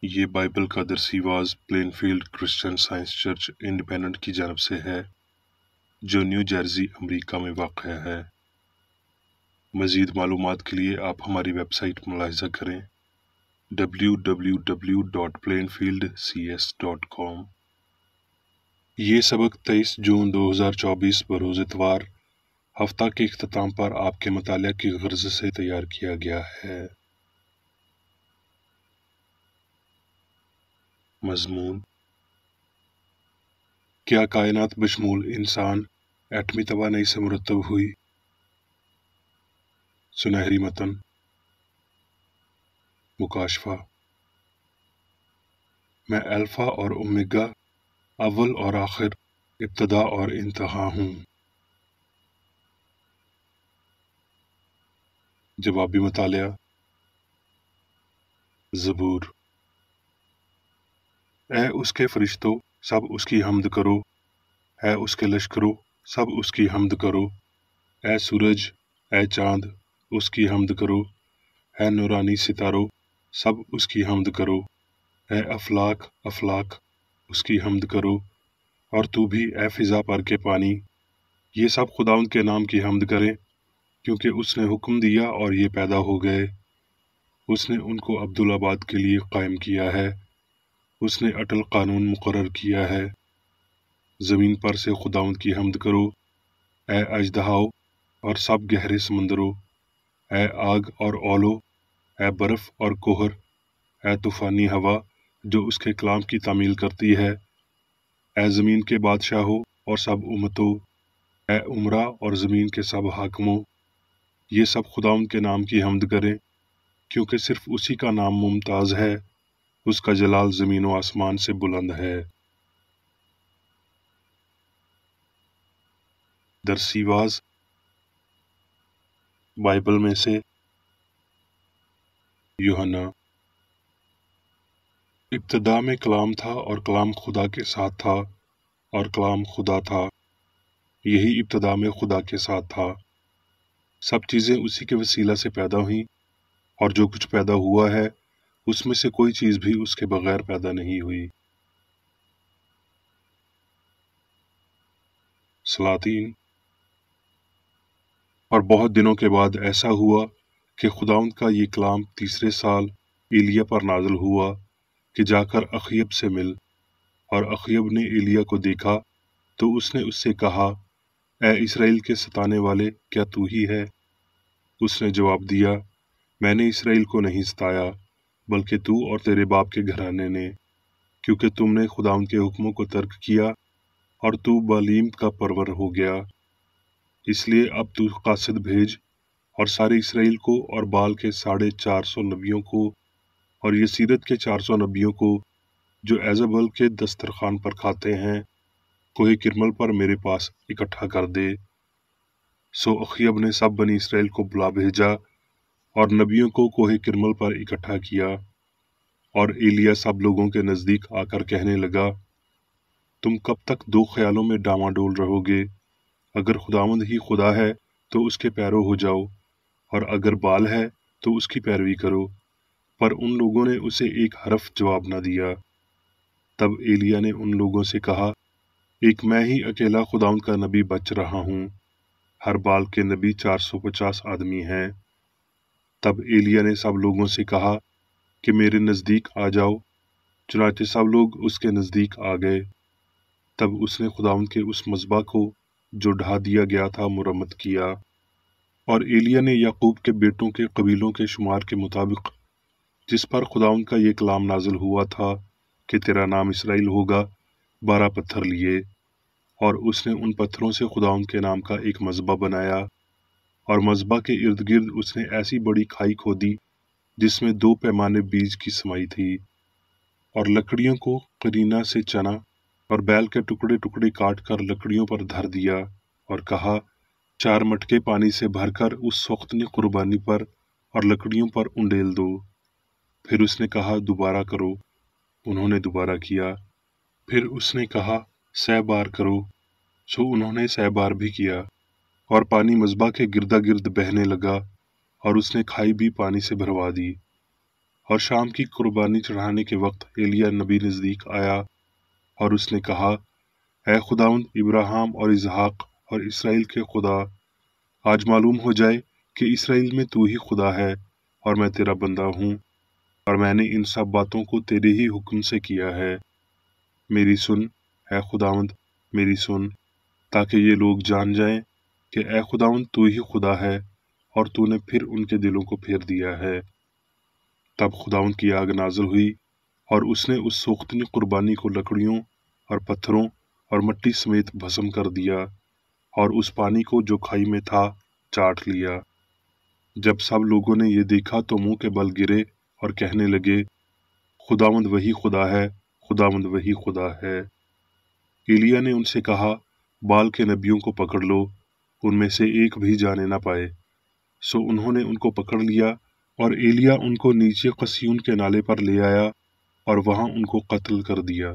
یہ بائبل کا درسی was Plainfield Christian Science Church Independent کی جانب سے ہے جو نیو جرسی امریکہ میں واقع ہے۔ مزید معلومات کے لیے آپ ہماری ویب سائٹ ملاحظہ کریں www.plainfieldcs.com۔ یہ سبق 23 جون 2024 بروز اتوار ہفتہ کے اختتام پر آپ کے مطالعہ کی غرض سے تیار کیا گیا ہے۔ مضمون: کیا کائنات بشمول انسان ایٹمی توانائی سے مرتب ہوئی؟ سنہری متن: مکاشفہ: میں الفا اور اومیگا، اول اور آخر، ابتدا اور انتہا ہوں۔ جوابی مطالعہ: زبور: اے اس کے فرشتوں، سب اس کی حمد کرو، اے اس کے لشکروں، سب اس کی حمد کرو، اے سورج، اے چاند، اس کی حمد کرو، اے نورانی ستاروں، سب اس کی حمد کرو، اے افلاک افلاک، اس کی حمد کرو، اور تو بھی اے فضا پر کے پانی، یہ سب خداوند کے نام کی حمد کریں، کیونکہ اس نے حکم دیا اور یہ پیدا ہو گئے۔ اس نے ان کو عبدالآباد کے لیے قائم کیا ہے، اس نے اٹل قانون مقرر کیا ہے۔ زمین پر سے خداوند کی حمد کرو، اے اژدہاؤ اور سب گہرے سمندروں، اے آگ اور اولو، اے برف اور کوہر، اے طوفانی ہوا جو اس کے کلام کی تعمیل کرتی ہے، اے زمین کے بادشاہوں اور سب امتوں، اے عمرا اور زمین کے سب حاکموں، یہ سب خداوند کے نام کی حمد کریں، کیونکہ صرف اسی کا نام ممتاز ہے، اس کا جلال زمین و آسمان سے بلند ہے۔ درسی واز بائبل میں سے یوحنا: ابتدا میں کلام تھا اور کلام خدا کے ساتھ تھا اور کلام خدا تھا، یہی ابتدا میں خدا کے ساتھ تھا۔ سب چیزیں اسی کے وسیلہ سے پیدا ہوئیں، اور جو کچھ پیدا ہوا ہے اس میں سے کوئی چیز بھی اس کے بغیر پیدا نہیں ہوئی۔ سلاطین: اور بہت دنوں کے بعد ایسا ہوا کہ خداوند کا یہ کلام تیسرے سال ایلیا پر نازل ہوا کہ جا کر اخیب سے مل، اور اخیب نے ایلیا کو دیکھا تو اس نے اس سے کہا، اے اسرائیل کے ستانے والے، کیا تو ہی ہے؟ اس نے جواب دیا، میں نے اسرائیل کو نہیں ستایا بلکہ تو اور تیرے باپ کے گھرانے نے، کیونکہ تم نے خداوند کے حکموں کو ترک کیا اور تو بالیم کا پرور ہو گیا۔ اس لیے اب تو قاصد بھیج اور سارے اسرائیل کو اور بال کے 450 نبیوں کو اور یسیرت کے 400 نبیوں کو جو ایزابل کے دسترخوان پر کھاتے ہیں، کوہ کرمل پر میرے پاس اکٹھا کر دے۔ سو اخیب نے سب بنی اسرائیل کو بلا بھیجا اور نبیوں کو کوہ کرمل پر اکٹھا کیا، اور ایلیا سب لوگوں کے نزدیک آ کر کہنے لگا، تم کب تک دو خیالوں میں ڈاواں ڈول رہو گے؟ اگر خداوند ہی خدا ہے تو اس کے پیرو ہو جاؤ، اور اگر بال ہے تو اس کی پیروی کرو۔ پر ان لوگوں نے اسے ایک حرف جواب نہ دیا۔ تب ایلیا نے ان لوگوں سے کہا، ایک میں ہی اکیلا خداوند کا نبی بچ رہا ہوں، ہر بال کے نبی 450 آدمی ہیں۔ تب ایلیا نے سب لوگوں سے کہا کہ میرے نزدیک آ جاؤ، چنانچہ سب لوگ اس کے نزدیک آ گئے۔ تب اس نے خداوند کے اس مذبح کو جو ڈھا دیا گیا تھا مرمت کیا، اور ایلیا نے یعقوب کے بیٹوں کے قبیلوں کے شمار کے مطابق جس پر خداوند کا یہ کلام نازل ہوا تھا کہ تیرا نام اسرائیل ہوگا، 12 پتھر لیے، اور اس نے ان پتھروں سے خداوند کے نام کا ایک مذبح بنایا، اور مذبح کے ارد گرد اس نے ایسی بڑی کھائی کھودی جس میں 2 پیمانے بیج کی سمائی تھی، اور لکڑیوں کو قرینہ سے چنا اور بیل کے ٹکڑے ٹکڑے کاٹ کر لکڑیوں پر دھر دیا، اور کہا، 4 مٹکے پانی سے بھر کر اس سوختنی قربانی پر اور لکڑیوں پر انڈیل دو۔ پھر اس نے کہا، دوبارہ کرو۔ انہوں نے دوبارہ کیا۔ پھر اس نے کہا، 6 بار کرو۔ سو انہوں نے 6 بار بھی کیا، اور پانی مذبح کے گردا گرد بہنے لگا، اور اس نے کھائی بھی پانی سے بھروا دی۔ اور شام کی قربانی چڑھانے کے وقت ایلیا نبی نزدیک آیا اور اس نے کہا، اے خداوند ابراہیم اور اسحاق اور اسرائیل کے خدا، آج معلوم ہو جائے کہ اسرائیل میں تو ہی خدا ہے اور میں تیرا بندہ ہوں، اور میں نے ان سب باتوں کو تیرے ہی حکم سے کیا ہے۔ میری سن اے خداوند، میری سن، تاکہ یہ لوگ جان جائیں کہ اے خداوند تو ہی خدا ہے اور تو نے پھر ان کے دلوں کو پھیر دیا ہے۔ تب خداوند کی آگ نازل ہوئی اور اس نے اس سوختنی قربانی کو لکڑیوں اور پتھروں اور مٹی سمیت بھسم کر دیا اور اس پانی کو جو کھائی میں تھا چاٹ لیا۔ جب سب لوگوں نے یہ دیکھا تو منہ کے بل گرے اور کہنے لگے، خداوند وہی خدا ہے، خداوند وہی خدا ہے۔ ایلیا نے ان سے کہا، بال کے نبیوں کو پکڑ لو، ان میں سے ایک بھی جانے نہ پائے۔ سو انہوں نے ان کو پکڑ لیا اور ایلیا ان کو نیچے قصیون کے نالے پر لے آیا اور وہاں ان کو قتل کر دیا۔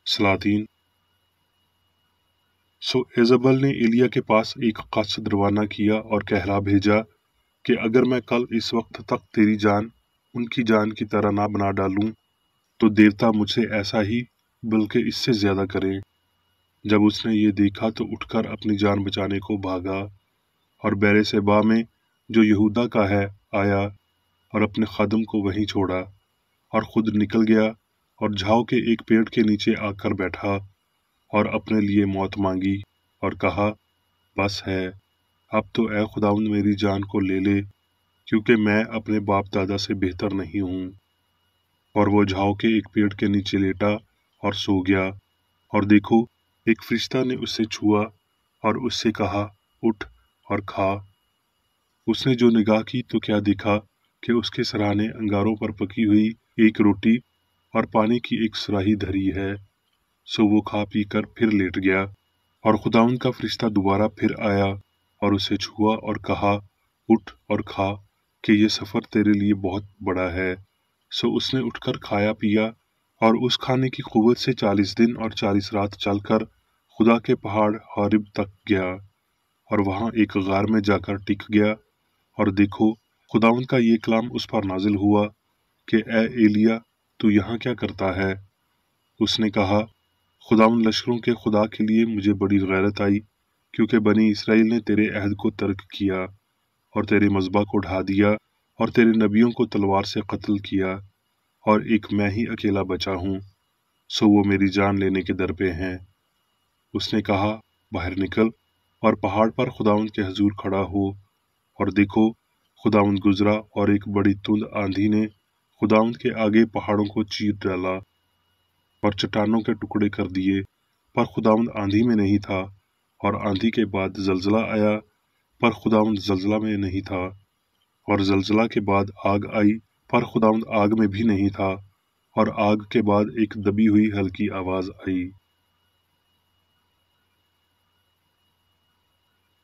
سلاطین۔ سو ایزبل نے ایلیا کے پاس ایک قاصد روانہ کیا اور کہلا بھیجا کہ اگر میں کل اس وقت تک تیری جان ان کی جان کی طرح نہ بنا ڈالوں تو دیوتا مجھ سے ایسا ہی بلکہ اس سے زیادہ کریں۔ جب اس نے یہ دیکھا تو اٹھ کر اپنی جان بچانے کو بھاگا اور بیرے سیبا میں جو یہودا کا ہے آیا اور اپنے خادم کو وہیں چھوڑا اور خود نکل گیا اور جھاؤ کے ایک پیڑ کے نیچے آ کر بیٹھا اور اپنے لیے موت مانگی اور کہا، بس ہے، اب تو اے خداوند میری جان کو لے لے، کیونکہ میں اپنے باپ دادا سے بہتر نہیں ہوں۔ اور وہ جھاؤ کے ایک پیڑ کے نیچے لیٹا اور سو گیا، اور دیکھو ایک فرشتہ نے اس سے چھوا اور اس سے کہا، اٹھ اور کھا۔ اس نے جو نگاہ کی تو کیا دیکھا کہ اس کے سرانے انگاروں پر پکی ہوئی ایک روٹی اور پانی کی ایک سراہی دھری ہے۔ سو وہ کھا پی کر پھر لیٹ گیا، اور خداوند کا فرشتہ دوبارہ پھر آیا اور اسے چھوا اور کہا، اٹھ اور کھا، کہ یہ سفر تیرے لیے بہت بڑا ہے۔ سو اس نے اٹھ کر کھایا پیا اور اس کھانے کی قوت سے 40 دن اور 40 رات چل کر خدا کے پہاڑ حارب تک گیا، اور وہاں ایک غار میں جا کر ٹک گیا۔ اور دیکھو خداوند کا یہ کلام اس پر نازل ہوا کہ اے ایلیا، تو یہاں کیا کرتا ہے؟ اس نے کہا، خداوند لشکروں کے خدا کے لیے مجھے بڑی غیرت آئی، کیونکہ بنی اسرائیل نے تیرے عہد کو ترک کیا اور تیرے مذبح کو ڈھا دیا اور تیرے نبیوں کو تلوار سے قتل کیا، اور ایک میں ہی اکیلا بچا ہوں، سو وہ میری جان لینے کے در پہ ہیں۔ اس نے کہا، باہر نکل اور پہاڑ پر خداوند کے حضور کھڑا ہو۔ اور دیکھو خداوند گزرا اور ایک بڑی تند آندھی نے خداوند کے آگے پہاڑوں کو چیر ڈالا اور چٹانوں کے ٹکڑے کر دیے، پر خداوند آندھی میں نہیں تھا۔ اور آندھی کے بعد زلزلہ آیا، پر خداوند زلزلہ میں نہیں تھا۔ اور زلزلہ کے بعد آگ آئی، پر خداوند آگ میں بھی نہیں تھا۔ اور آگ کے بعد ایک دبی ہوئی ہلکی آواز آئی۔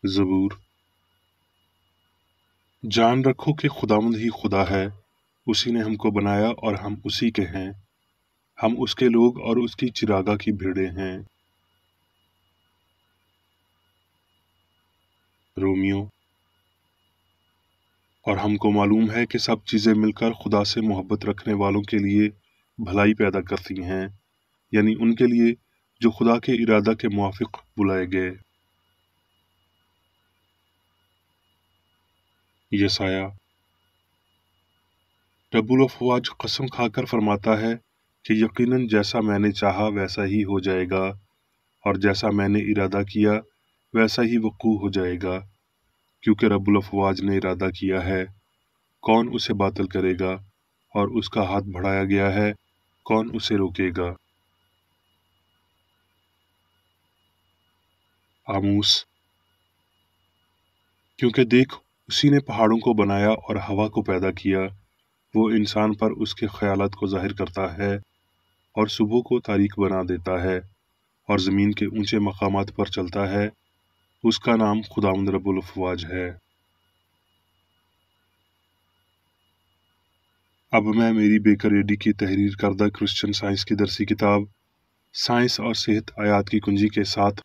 زبور۔ جان رکھو کہ خداوند ہی خدا ہے، اسی نے ہم کو بنایا اور ہم اسی کے ہیں، ہم اس کے لوگ اور اس کی چراگاہ کی بھیڑیں ہیں۔ رومیو۔ اور ہم کو معلوم ہے کہ سب چیزیں مل کر خدا سے محبت رکھنے والوں کے لیے بھلائی پیدا کرتی ہیں، یعنی ان کے لیے جو خدا کے ارادہ کے موافق بلائے گئے۔ یسایہ۔ رب الافواج قسم کھا کر فرماتا ہے کہ یقیناً جیسا میں نے چاہا ویسا ہی ہو جائے گا، اور جیسا میں نے ارادہ کیا ویسا ہی وقوع ہو جائے گا، کیونکہ رب الافواج نے ارادہ کیا ہے، کون اسے باطل کرے گا؟ اور اس کا ہاتھ بڑھایا گیا ہے، کون اسے روکے گا؟ آموس۔ کیونکہ دیکھ اسی نے پہاڑوں کو بنایا اور ہوا کو پیدا کیا، وہ انسان پر اس کے خیالات کو ظاہر کرتا ہے اور صبح کو تاریک بنا دیتا ہے اور زمین کے اونچے مقامات پر چلتا ہے، اس کا نام خداوند رب الافواج ہے۔ اب میں میری بیکر ایڈی کی تحریر کردہ کرسچن سائنس کی درسی کتاب سائنس اور صحت آیات کی کنجی کے ساتھ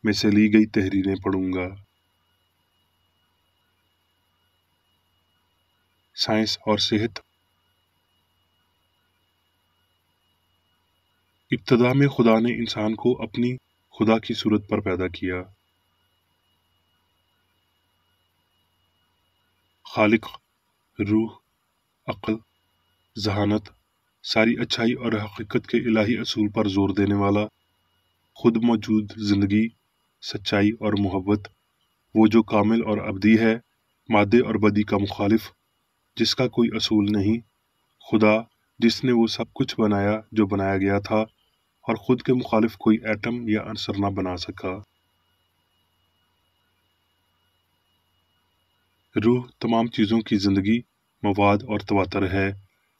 میں سے لی گئی تحریریں پڑھوں گا۔ साइंस और सेहत। इब्तदा में खुदा ने इंसान को अपनी खुदा की सूरत पर पैदा किया। खालिक, रूह, अक्ल, जहानत, सारी अच्छाई और हकीकत के इलाही असूल पर जोर देने वाला, खुद मौजूद जिंदगी, सच्चाई और मोहब्बत, वो जो कामिल और अबदी है, मादे और बदी का मुखालिफ, जिसका कोई असूल नहीं, खुदा जिसने वो सब कुछ बनाया जो बनाया गया था और खुद के मुखालिफ कोई एटम या अनसर ना बना सका। रूह तमाम चीज़ों की जिंदगी, मवाद और तवातर है।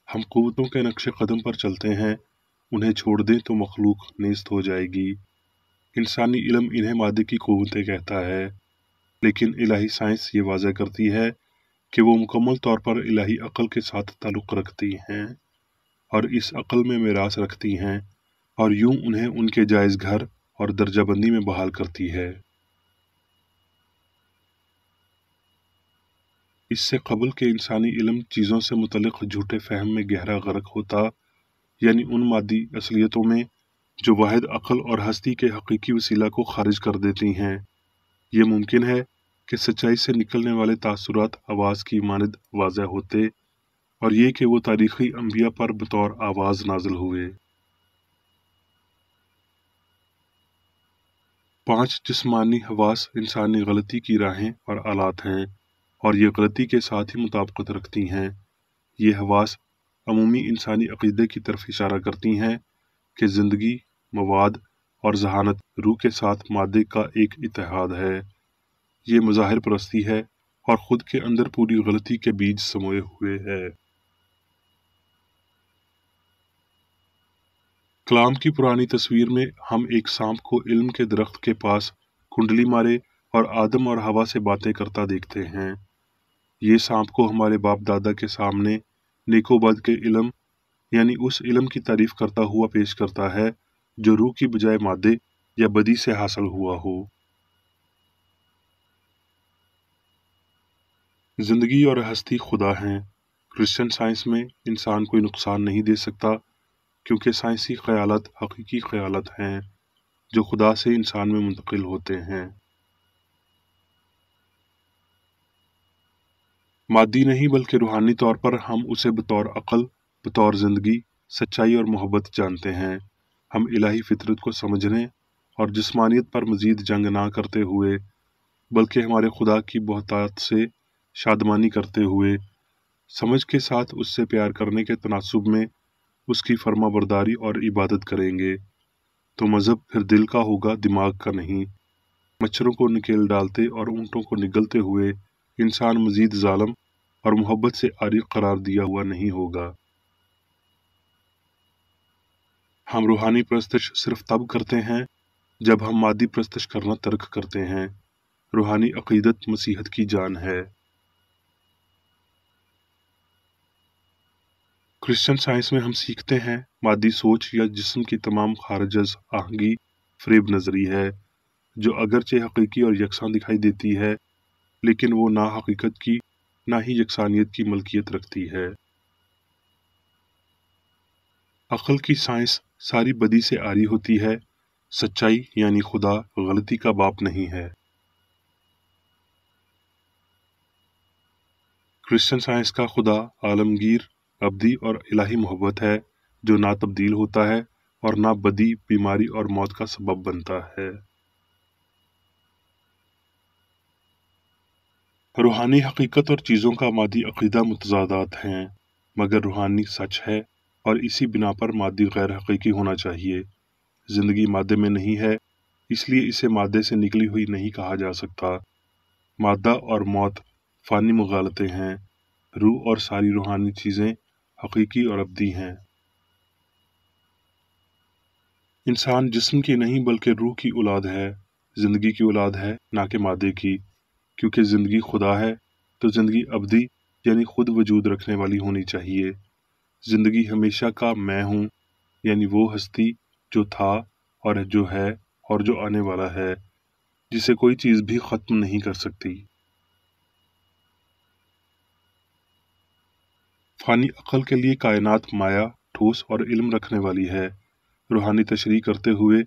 हम क़ुव्वतों के नक्शे कदम पर चलते हैं, उन्हें छोड़ दें तो मखलूक नेस्त हो जाएगी। इंसानी इल्म इन्हें मादे की क़ुव्वतें कहता है, लेकिन इलाही साइंस ये वाज़ह करती है कि वो मुकम्मल तौर पर इलाही अक्ल के साथ ताल्लुक़ रखती हैं और इस अक्ल में मीरास रखती हैं और यूं उन्हें उनके जायज़ घर और दर्जाबंदी में बहाल करती है। इससे कबल के इंसानी इल्म चीज़ों से मुतल्लिक़ झूठे फ़हम में गहरा गर्क होता, यानी उन मादी असलियतों में जो वाहिद अक्ल और हस्ती के हकीकी वसीला को खारिज कर देती हैं। ये मुमकिन है कि सच्चाई से निकलने वाले तासुरात आवाज़ की मानद वाज़ह होते और ये कि वो तारीख़ी अंबिया पर बतौर आवाज़ नाज़िल हुए। 5 जिस्मानी हवास इंसानी गलती की राहें और आलात हैं और ये गलती के साथ ही मुताबिकत रखती हैं। ये हवास अमूमी इंसानी अक़ीदे की तरफ इशारा करती हैं कि ज़िंदगी, मवाद और जहानत रूह के साथ मादे का एक इत्तेहाद है। ये मज़ाहिर परस्ती है और ख़ुद के अंदर पूरी गलती के बीज समोए हुए है। कलाम की पुरानी तस्वीर में हम एक सांप को इल्म के दरख्त के पास कुंडली मारे और आदम और हवा से बातें करता देखते हैं। ये सांप को हमारे बाप दादा के सामने नेको बद के इल्म यानी उस इल्म की तारीफ करता हुआ पेश करता है जो रूह की बजाय मादे या बदी से हासिल हुआ हो। जिंदगी और हस्ती खुदा हैं। क्रिश्चियन साइंस में इंसान कोई नुकसान नहीं दे सकता क्योंकि साइंसी ख्यालात हकीकी ख्यालात हैं जो खुदा से इंसान में मुंतकिल होते हैं। मादी नहीं बल्कि रूहानी तौर पर हम उसे बतौर अक्ल, बतौर जिंदगी, सच्चाई और मोहब्बत जानते हैं। हम इलाही फितरत को समझने और जिस्मानियत पर मजीद जंग ना करते हुए बल्कि हमारे खुदा की बहुतात से शादमानी करते हुए समझ के साथ उससे प्यार करने के तनासुब में उसकी फर्माबरदारी और इबादत करेंगे तो मज़हब फिर दिल का होगा, दिमाग का नहीं। मच्छरों को निकेल डालते और ऊँटों को निगलते हुए इंसान मजीद जालिम और मोहब्बत से आरी करार दिया हुआ नहीं होगा। हम रूहानी प्रस्तश सिर्फ तब करते हैं जब हम मादी प्रस्तश करना तर्क करते हैं। रूहानी अकीदत मसीहत की जान है। क्रिश्चियन साइंस में हम सीखते हैं मादी सोच या जिस्म की तमाम खारजज आहंगी फरेब नजरी है जो अगरचे हकीकी और यकसां दिखाई देती है लेकिन वो ना हकीकत की ना ही यकसानियत की मलकियत रखती है। अक्ल की साइंस सारी बदी से आरी होती है। सच्चाई यानी खुदा गलती का बाप नहीं है। क्रिश्चियन साइंस का खुदा आलमगीर, अब्दी और इलाही मोहब्बत है जो ना तब्दील होता है और ना बदी, बीमारी और मौत का सबब बनता है। रूहानी हकीकत और चीज़ों का मादी अकीदा मुतज़ादात हैं मगर रूहानी सच है और इसी बिना पर मादी गैर हकीकी होना चाहिए। जिंदगी मादे में नहीं है इसलिए इसे मादे से निकली हुई नहीं कहा जा सकता। मादा और मौत फ़ानी मुगालते हैं। रूह और सारी रूहानी चीज़ें हकीकी और अब्दी हैं। इंसान जिस्म की नहीं बल्कि रूह की औलाद है, जिंदगी की औलाद है ना कि मादे की। क्योंकि जिंदगी खुदा है तो जिंदगी अब्दी यानी खुद वजूद रखने वाली होनी चाहिए। जिंदगी हमेशा का मैं हूँ यानी वो हस्ती जो था और जो है और जो आने वाला है जिसे कोई चीज़ भी ख़त्म नहीं कर सकती। फानी अक्ल के लिए कायनात माया, ठोस और इल्म रखने वाली है। रूहानी तशरीह करते हुए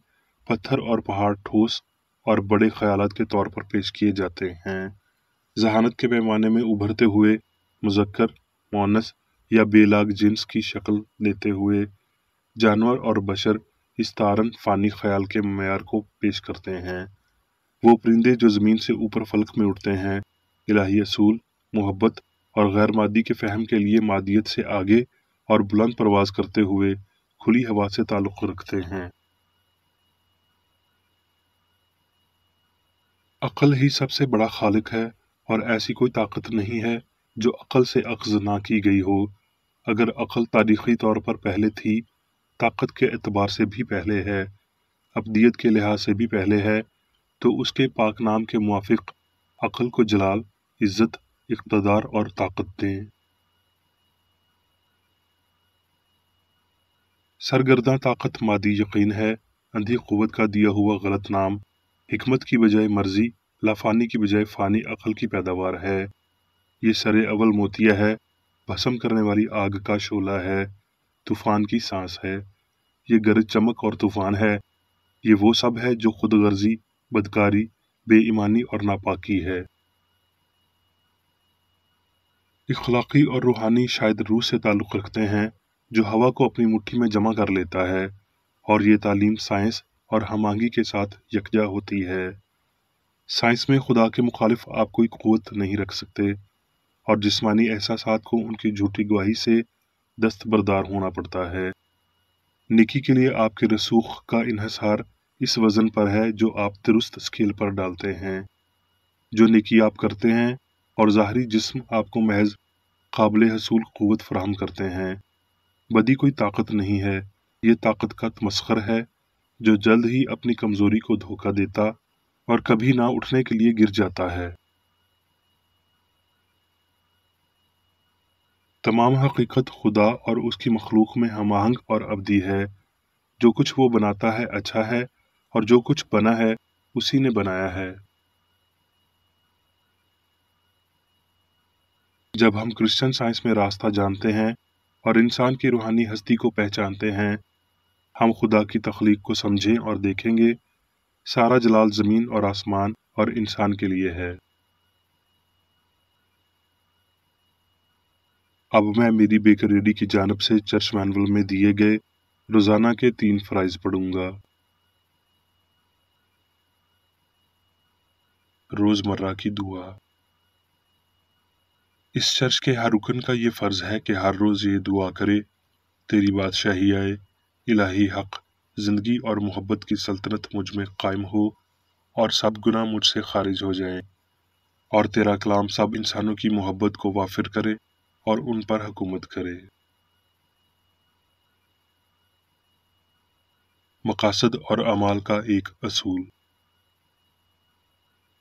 पत्थर और पहाड़ ठोस और बड़े ख्यालात के तौर पर पेश किए जाते हैं। जहानत के पैमाने में उभरते हुए मुज़क्कर, मुअन्नस या बेलाग जिन्स की शक्ल लेते हुए जानवर और बशर इस तारन फानी ख्याल के मयार को पेश करते हैं। वो परिंदे जो ज़मीन से ऊपर फलक में उड़ते हैं, इलाही असूल, मोहब्बत और गैर मादी के फ़हम के लिए मादियत से आगे और बुलंद परवाज करते हुए खुली हवा से ताल्लुक़ रखते हैं। अक्ल ही सबसे बड़ा खालिक है और ऐसी कोई ताकत नहीं है जो अक्ल से अख्ज़ ना की गई हो। अगर अक्ल तारीख़ी तौर पर पहले थी, ताकत के एतबार से भी पहले है, अब्दियत के लिहाज से भी पहले है, तो उसके पाक नाम के मुवाफ़िक़ अक्ल को जलाल, इज़्ज़त, इक़्तिदार और ताकत दें। सरगर्दा ताकत मादी यकीन है, अंधी क़ुव्वत का दिया हुआ गलत नाम, हिकमत की बजाय मर्जी, लाफ़ानी की बजाय फ़ानी अक्ल की पैदावार है। ये सरे अवल मोतिया है, भस्म करने वाली आग का शोला है, तूफ़ान की सांस है। ये गरज चमक और तूफ़ान है। ये वो सब है जो खुद गर्जी, बदकारी, बेईमानी और नापाकी है। इखलाकी और रूहानी शायद रूह से ताल्लुक़ रखते हैं, जो हवा को अपनी मुट्ठी में जमा कर लेता है, और ये तालीम साइंस और हमआहंगी के साथ यकजा होती है। साइंस में खुदा के मुखालिफ आप कोई क़ुव्वत नहीं रख सकते, और जिस्मानी एहसासात को उनकी झूठी गवाही से दस्तबरदार होना पड़ता है। नेकी के लिए आपके रसूख का इन्हिसार इस वज़न पर है जो आप दुरुस्त स्केल पर डालते हैं। जो नेकी आप करते हैं और ज़ाहरी जिस्म आपको महज काबिल हसूल क़ुव्वत फराहम करते हैं। बदी कोई ताकत नहीं है, ये ताकत का तमस्खर है जो जल्द ही अपनी कमज़ोरी को धोखा देता और कभी ना उठने के लिए गिर जाता है। तमाम हकीकत खुदा और उसकी मखलूक में हमाहंग और अब्दी है। जो कुछ वो बनाता है अच्छा है, और जो कुछ बना है उसी ने बनाया है। जब हम क्रिश्चियन साइंस में रास्ता जानते हैं और इंसान की रूहानी हस्ती को पहचानते हैं, हम खुदा की तख्लीक को समझें और देखेंगे सारा जलाल ज़मीन और आसमान और इंसान के लिए है। अब मैं मेरी बेकरेडी की जानिब से चर्च मैनुअल में दिए गए रोज़ाना के 3 फ़राइज़ पढ़ूंगा। रोज़मर्रा की दुआ। इस चर्च के हर रुकन का ये फ़र्ज़ है कि हर रोज़ ये दुआ करे, तेरी बादशाही आए, इलाही हक़, ज़िंदगी और मोहब्बत की सल्तनत मुझ में कायम हो और सब गुनाह मुझसे खारिज हो जाएं, और तेरा कलाम सब इंसानों की मोहब्बत को वाफिर करे और उन पर हुकूमत करे। मकासद और अमाल का एक असूल।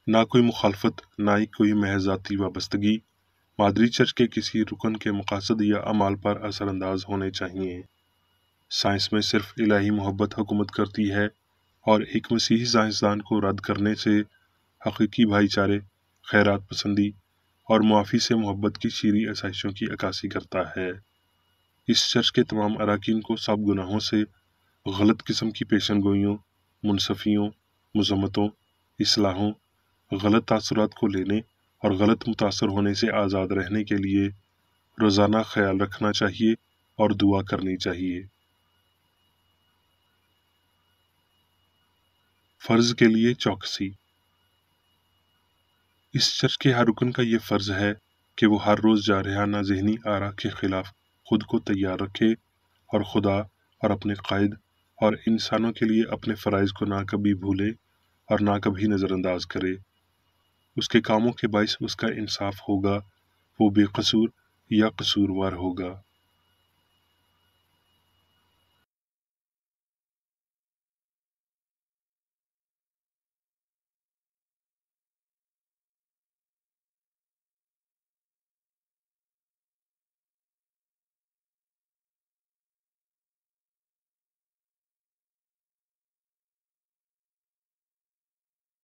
ना कोई मुखालफत, ना ही कोई महज ज़ाती वाबस्तगी मादरी चर्च के किसी रुकन के मकासद या अमाल पर असरअंदाज होने चाहिए। साइंस में सिर्फ इलाही मोहब्बत हुकूमत करती है, और एक मसीही साइंसदान को रद्द करने से हकीकी भाईचारे, खैरात पसंदी और मुआफ़ी से मोहब्बत की शीरी आसाइशों की अक्कासी करता है। इस चर्च के तमाम अराकीन को सब गुनाहों से, गलत किस्म की पेशन गोइयों, मुनसफ़ियों, मज़म्मतों, इस्लाहों, गलत तासुरात को लेने और गलत मुतासर होने से आज़ाद रहने के लिए रोज़ाना ख्याल रखना चाहिए और दुआ करनी चाहिए। फ़र्ज़ के लिए चौकसी। इस चर्च के हर रुकन का ये फ़र्ज़ है कि वो हर रोज़ जारहाना ज़हनी आरा के खिलाफ खुद को तैयार रखे और खुदा और अपने कायद और इंसानों के लिए अपने फ़राइज़ को ना कभी भूले और ना कभी नज़रअंदाज करे। उसके कामों के बाइस उसका इंसाफ होगा, वो बेकसूर या कसूरवार होगा।